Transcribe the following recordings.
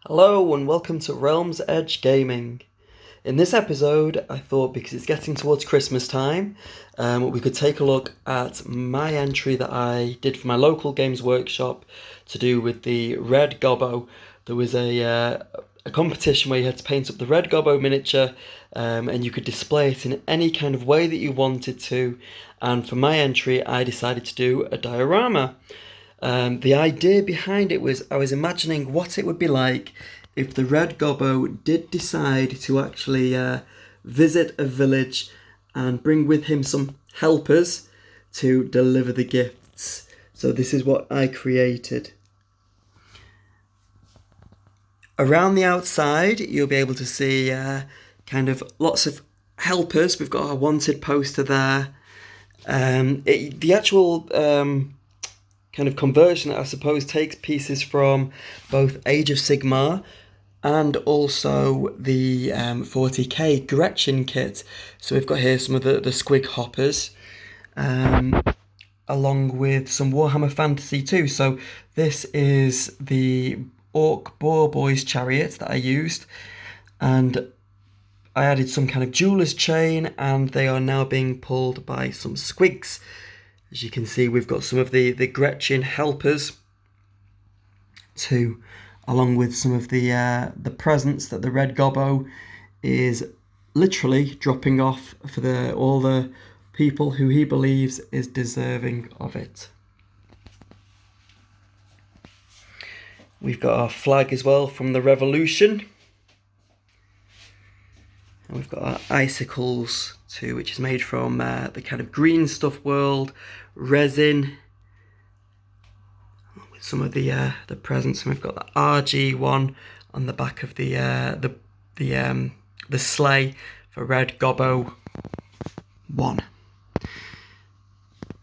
Hello and welcome to Realms Edge Gaming. In this episode, I thought because it's getting towards Christmas time, we could take a look at my entry that I did for my local games workshop to do with the Red Gobbo. There was a competition where you had to paint up the Red Gobbo miniature, and you could display it in any kind of way that you wanted to. And for my entry, I decided to do a diorama. The idea behind it was I was imagining what it would be like if the Red Gobbo did decide to actually visit a village and bring with him some helpers to deliver the gifts. So this is what I created. Around the outside, you'll be able to see kind of lots of helpers. We've got our wanted poster there. The actual kind of conversion, I suppose, takes pieces from both Age of Sigmar and also the 40k Gretchen kit. So we've got here some of the squig hoppers, along with some Warhammer Fantasy too. So this is the Orc Boar Boys chariot that I used, and I added some kind of jeweler's chain, and they are now being pulled by some squigs. As you can see, we've got some of the Gretchen helpers too, along with some of the presents that the Red Gobbo is literally dropping off for all the people who he believes is deserving of it. We've got our flag as well from the Revolution. And we've got our icicles too, which is made from the kind of green stuff world resin, with some of the presents. And we've got the RG one on the back of the sleigh for Red Gobbo 1.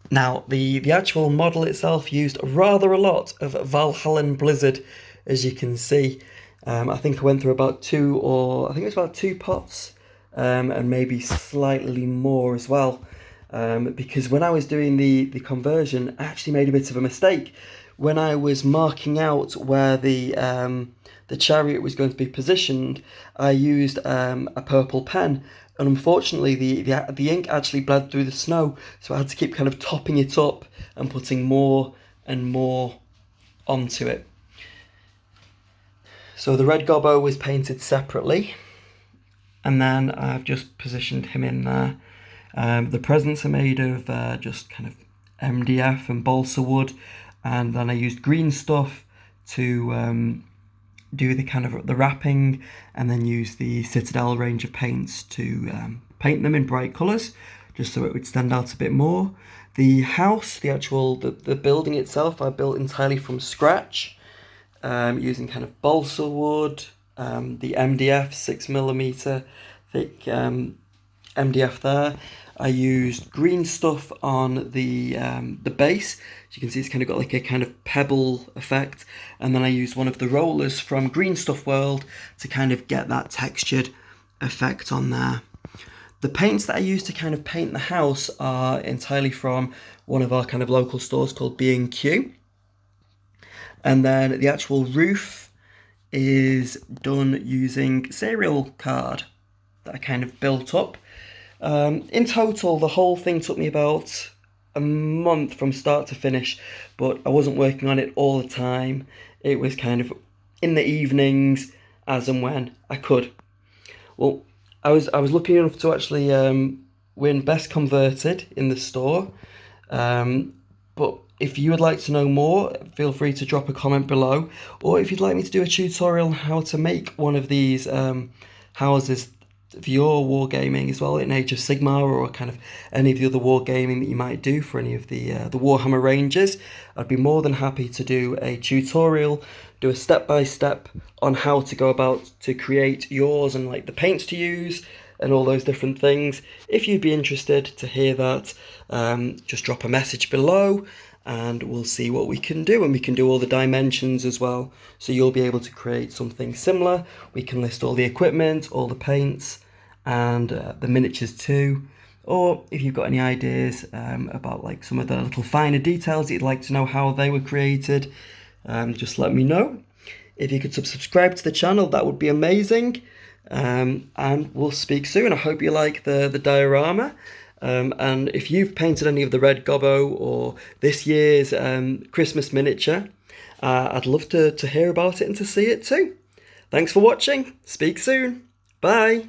Now the actual model itself used rather a lot of Valhallan Blizzard, as you can see. I think I went through about two pots, and maybe slightly more as well. Because when I was doing the conversion, I actually made a bit of a mistake. When I was marking out where the chariot was going to be positioned, I used a purple pen, and unfortunately the ink actually bled through the snow, so I had to keep kind of topping it up and putting more and more onto it. So the Red Gobbo was painted separately, and then I've just positioned him in there. The presents are made of just kind of MDF and balsa wood, and then I used green stuff to do the kind of the wrapping, and then use the Citadel range of paints to paint them in bright colours, just so it would stand out a bit more. The house, the building itself, I built entirely from scratch, using kind of balsa wood, the MDF 6mm thick MDF there. I used green stuff on the base. As you can see, it's kind of got like a kind of pebble effect, and then I used one of the rollers from Green Stuff World to kind of get that textured effect on there. The paints that I used to kind of paint the house are entirely from one of our kind of local stores called B&Q. And then the actual roof is done using cereal card that I kind of built up. In total, the whole thing took me about a month from start to finish, but I wasn't working on it all the time. It was kind of in the evenings, as and when I could. Well, I was lucky enough to actually win Best Converted in the store. But if you would like to know more, feel free to drop a comment below. Or if you'd like me to do a tutorial on how to make one of these houses for your wargaming as well in Age of Sigmar, or kind of any of the other wargaming that you might do for any of the Warhammer ranges, I'd be more than happy to do a tutorial, do a step-by-step on how to go about to create yours, and like the paints to use and all those different things. If you'd be interested to hear that, just drop a message below and we'll see what we can do, and we can do all the dimensions as well, so you'll be able to create something similar. We can list all the equipment, all the paints, and the miniatures too. Or if you've got any ideas about like some of the little finer details that you'd like to know how they were created, just let me know. If you could subscribe to the channel, that would be amazing. And we'll speak soon. I hope you like the diorama. And if you've painted any of the Red Gobbo or this year's Christmas miniature, I'd love to hear about it and to see it too. Thanks for watching. Speak soon. Bye.